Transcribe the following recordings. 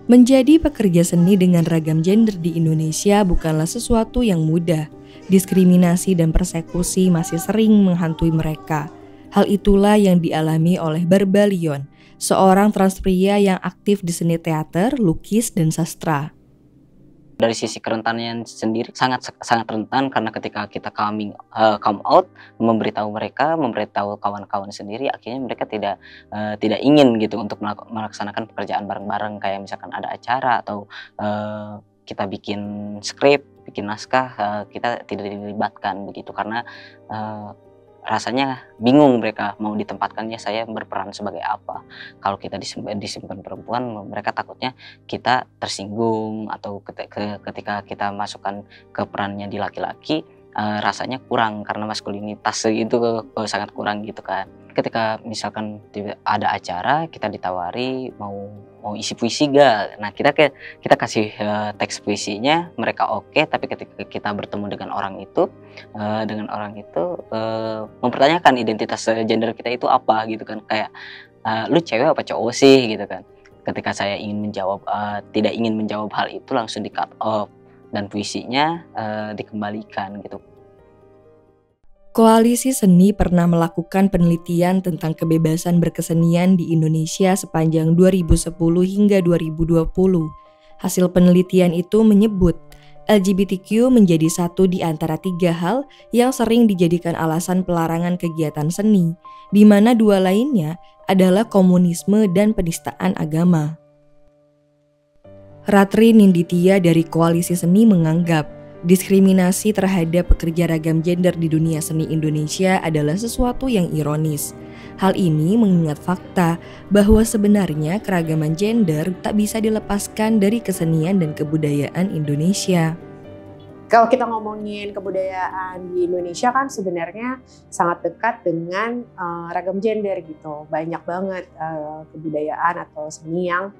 Menjadi pekerja seni dengan ragam gender di Indonesia bukanlah sesuatu yang mudah. Diskriminasi dan persekusi masih sering menghantui mereka. Hal itulah yang dialami oleh Barbara Lyon, seorang trans pria yang aktif di seni teater, lukis, dan sastra. Dari sisi kerentanannya sendiri sangat rentan, karena ketika kita come out, memberitahu kawan-kawan sendiri, akhirnya mereka tidak ingin gitu untuk melaksanakan pekerjaan bareng-bareng, kayak misalkan ada acara atau kita bikin skrip, bikin naskah, kita tidak dilibatkan begitu, karena rasanya bingung mereka mau ditempatkannya saya berperan sebagai apa. Kalau kita disimpan perempuan, mereka takutnya kita tersinggung, atau ketika kita masukkan ke perannya di laki-laki, rasanya kurang karena maskulinitas itu sangat kurang gitu kan. Ketika misalkan ada acara, kita ditawari mau isi puisi gak? Nah, kita kasih teks puisinya, mereka oke, tapi ketika kita bertemu dengan orang itu mempertanyakan identitas gender kita itu apa gitu kan, kayak lu cewek apa cowok sih gitu kan. Ketika saya tidak ingin menjawab hal itu, langsung di cut off dan puisinya dikembalikan gitu. Koalisi Seni pernah melakukan penelitian tentang kebebasan berkesenian di Indonesia sepanjang 2010 hingga 2020. Hasil penelitian itu menyebut LGBTQ menjadi satu di antara 3 hal yang sering dijadikan alasan pelarangan kegiatan seni, di mana 2 lainnya adalah komunisme dan penistaan agama. Ratri Ninditya dari Koalisi Seni menganggap diskriminasi terhadap pekerja ragam gender di dunia seni Indonesia adalah sesuatu yang ironis. Hal ini mengingat fakta bahwa sebenarnya keragaman gender tak bisa dilepaskan dari kesenian dan kebudayaan Indonesia. Kalau kita ngomongin kebudayaan di Indonesia kan sebenarnya sangat dekat dengan ragam gender gitu. Banyak banget kebudayaan atau seni yang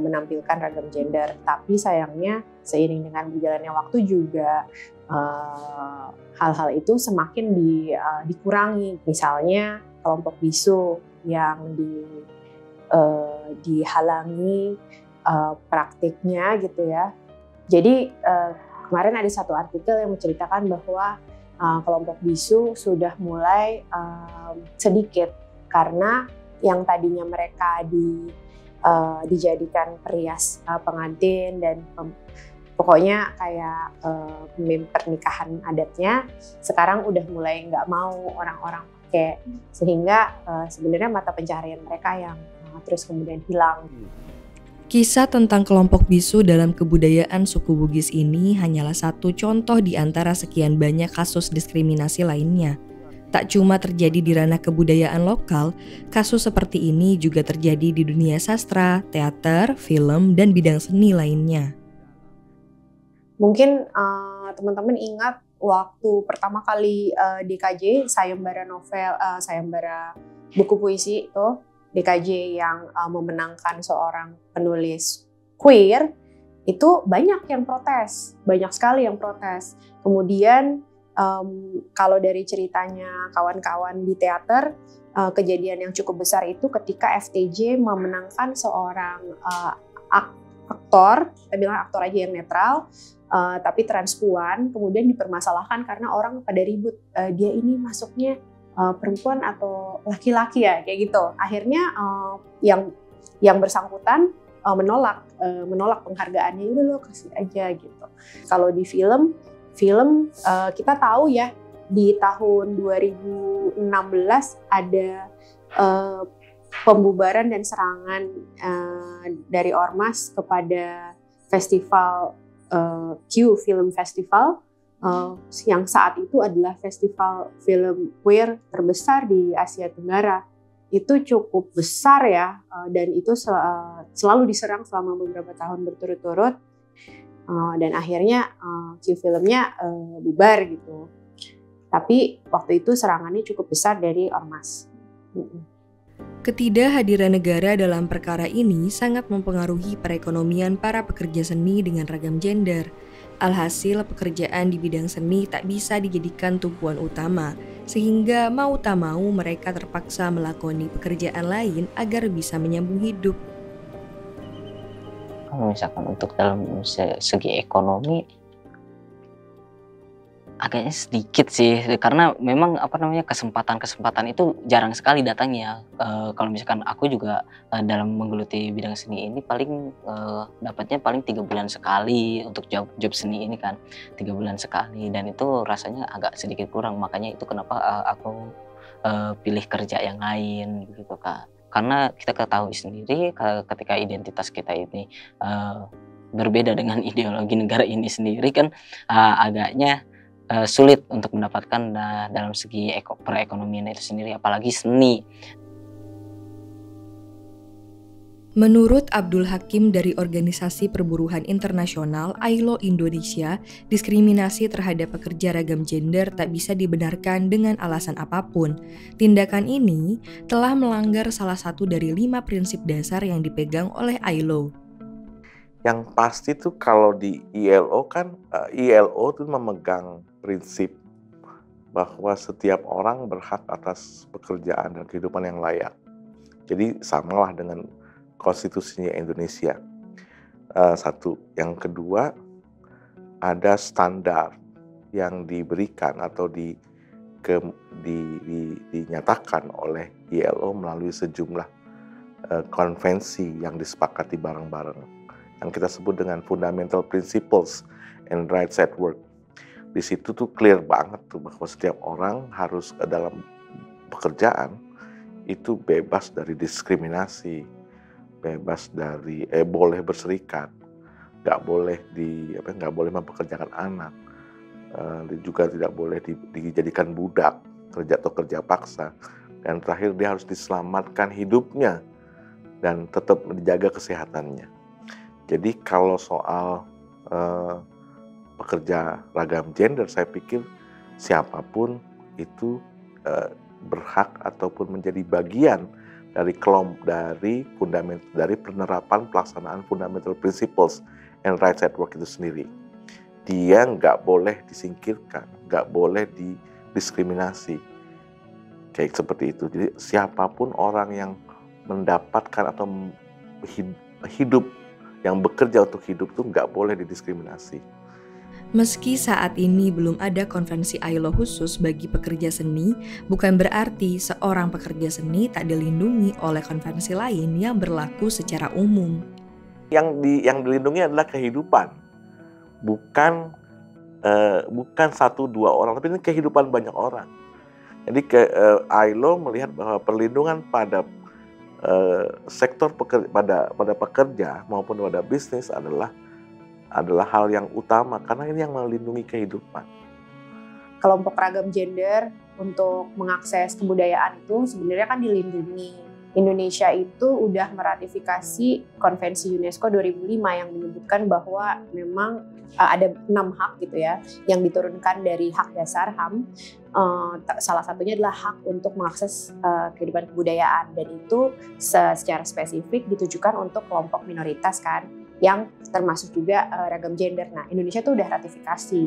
menampilkan ragam gender. Tapi sayangnya seiring dengan berjalannya waktu juga hal-hal itu semakin dikurangi. Misalnya kelompok bisu yang dihalangi praktiknya gitu ya. Jadi kemarin ada satu artikel yang menceritakan bahwa kelompok bisu sudah mulai sedikit, karena yang tadinya mereka dijadikan perias pengantin dan pokoknya kayak pernikahan adatnya, sekarang udah mulai nggak mau orang-orang pakai, sehingga sebenarnya mata pencaharian mereka yang terus kemudian hilang. Kisah tentang kelompok bisu dalam kebudayaan suku Bugis ini hanyalah satu contoh di antara sekian banyak kasus diskriminasi lainnya. Tak cuma terjadi di ranah kebudayaan lokal, kasus seperti ini juga terjadi di dunia sastra, teater, film, dan bidang seni lainnya. Mungkin teman-teman ingat waktu pertama kali DKJ, sayembara buku puisi itu, DKJ yang memenangkan seorang penulis queer, itu banyak sekali yang protes. Kemudian kalau dari ceritanya kawan-kawan di teater, kejadian yang cukup besar itu ketika FTJ memenangkan seorang aktor, kita bilang aktor aja yang netral, tapi transpuan, kemudian dipermasalahkan karena orang pada ribut, dia ini masuknya perempuan atau laki-laki ya, kayak gitu. Akhirnya yang bersangkutan menolak penghargaannya, udah lo kasih aja gitu. Kalau di film kita tahu ya, di tahun 2016 ada pembubaran dan serangan dari Ormas kepada festival Q Film Festival, yang saat itu adalah festival film queer terbesar di Asia Tenggara. Itu cukup besar ya, dan itu selalu diserang selama beberapa tahun berturut-turut, dan akhirnya Q filmnya bubar gitu. Tapi waktu itu serangannya cukup besar dari Ormas. Ketidakhadiran negara dalam perkara ini sangat mempengaruhi perekonomian para pekerja seni dengan ragam gender. Alhasil, pekerjaan di bidang seni tak bisa dijadikan tumpuan utama, sehingga mau tak mau mereka terpaksa melakoni pekerjaan lain agar bisa menyambung hidup. Kalau misalkan untuk dalam segi ekonomi agaknya sedikit sih, karena memang kesempatan-kesempatan itu jarang sekali datangnya. Kalau misalkan aku juga dalam menggeluti bidang seni ini paling dapatnya paling 3 bulan sekali untuk job seni ini kan, 3 bulan sekali, dan itu rasanya agak sedikit kurang. Makanya itu kenapa aku pilih kerja yang lain gitu Kak. Karena kita ketahui sendiri ketika identitas kita ini berbeda dengan ideologi negara ini sendiri kan, agaknya sulit untuk mendapatkan dalam segi perekonomian itu sendiri, apalagi seni. Menurut Abdul Hakim dari Organisasi Perburuhan Internasional ILO Indonesia, diskriminasi terhadap pekerja ragam gender tak bisa dibenarkan dengan alasan apapun. Tindakan ini telah melanggar salah satu dari 5 prinsip dasar yang dipegang oleh ILO. Yang pasti tuh kalau di ILO kan, ILO tuh memegang prinsip bahwa setiap orang berhak atas pekerjaan dan kehidupan yang layak. Jadi samalah dengan konstitusinya Indonesia. Satu. Yang kedua, ada standar yang diberikan atau dinyatakan oleh ILO melalui sejumlah konvensi yang disepakati bareng-bareng, yang kita sebut dengan Fundamental Principles and Rights at Work. Di situ tuh clear banget tuh bahwa setiap orang harus dalam pekerjaan itu bebas dari diskriminasi, bebas dari boleh berserikat, nggak boleh mempekerjakan anak, juga tidak boleh dijadikan budak, kerja atau kerja paksa, dan terakhir dia harus diselamatkan hidupnya dan tetap dijaga kesehatannya. Jadi kalau soal pekerja ragam gender, saya pikir siapapun itu berhak ataupun menjadi bagian dari dari penerapan pelaksanaan fundamental principles and rights at work itu sendiri. Dia nggak boleh disingkirkan, nggak boleh didiskriminasi, kayak seperti itu. Jadi siapapun orang yang mendapatkan atau hidup, yang bekerja untuk hidup itu nggak boleh didiskriminasi. Meski saat ini belum ada konvensi ILO khusus bagi pekerja seni, bukan berarti seorang pekerja seni tak dilindungi oleh konvensi lain yang berlaku secara umum. Yang dilindungi adalah kehidupan, bukan 1-2 orang, tapi ini kehidupan banyak orang. Jadi ILO melihat bahwa perlindungan pada sektor pada pekerja maupun pada bisnis adalah hal yang utama, karena ini yang melindungi kehidupan. Kelompok ragam gender untuk mengakses kebudayaan itu sebenarnya kan dilindungi. Indonesia itu udah meratifikasi Konvensi UNESCO 2005 yang menyebutkan bahwa memang ada 6 hak gitu ya, yang diturunkan dari hak dasar HAM. Salah satunya adalah hak untuk mengakses kehidupan kebudayaan, dan itu secara spesifik ditujukan untuk kelompok minoritas kan, yang termasuk juga ragam gender. Nah, Indonesia tuh udah ratifikasi,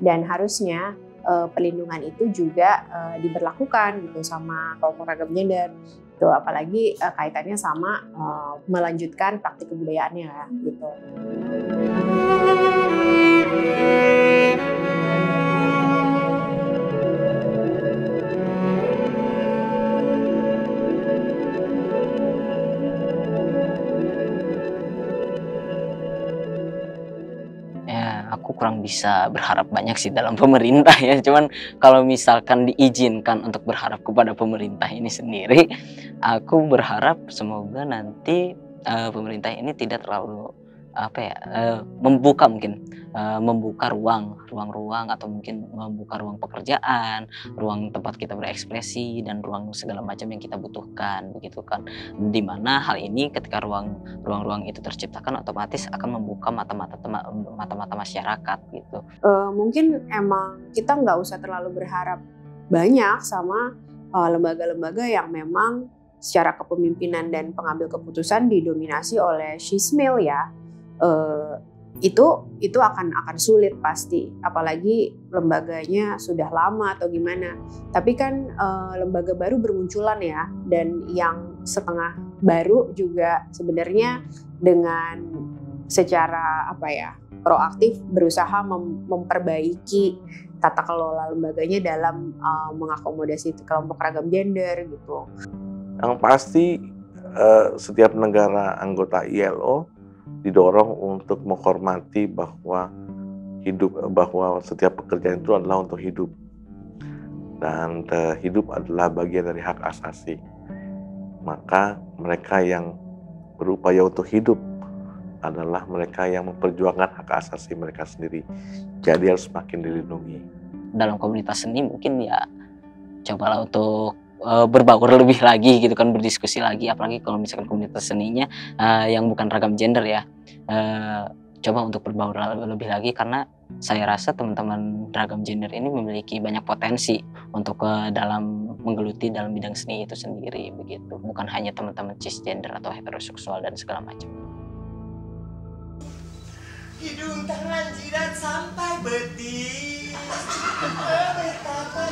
dan harusnya perlindungan itu juga diberlakukan gitu sama kelompok ragam gender. Tuh, apalagi kaitannya sama melanjutkan praktik kebudayaannya gitu. Aku kurang bisa berharap banyak sih dalam pemerintah ya. Cuman kalau misalkan diizinkan untuk berharap kepada pemerintah ini sendiri, aku berharap semoga nanti pemerintah ini tidak terlalu membuka ruang-ruang atau mungkin membuka ruang pekerjaan, ruang tempat kita berekspresi, dan ruang segala macam yang kita butuhkan begitu kan. Dimana hal ini ketika ruang-ruang itu terciptakan, otomatis akan membuka mata-mata masyarakat gitu. Mungkin emang kita nggak usah terlalu berharap banyak sama lembaga-lembaga yang memang secara kepemimpinan dan pengambil keputusan didominasi oleh sismil ya. Itu akan sulit pasti, apalagi lembaganya sudah lama atau gimana. Tapi kan lembaga baru bermunculan ya, dan yang setengah baru juga sebenarnya dengan secara proaktif berusaha memperbaiki tata kelola lembaganya dalam mengakomodasi kelompok ragam gender gitu. Yang pasti setiap negara anggota ILO didorong untuk menghormati bahwa setiap pekerjaan itu adalah untuk hidup, dan hidup adalah bagian dari hak asasi. Maka mereka yang berupaya untuk hidup adalah mereka yang memperjuangkan hak asasi mereka sendiri. Jadi harus semakin dilindungi. Dalam komunitas seni mungkin ya cobalah untuk berbaur lebih lagi gitu kan, berdiskusi lagi, apalagi kalau misalkan komunitas seninya yang bukan ragam gender ya, coba untuk berbaur lebih lagi, karena saya rasa teman-teman ragam gender ini memiliki banyak potensi untuk dalam menggeluti dalam bidang seni itu sendiri begitu, bukan hanya teman-teman cisgender atau heteroseksual dan segala macam. Hidung tangan jidat sampai betis, betapa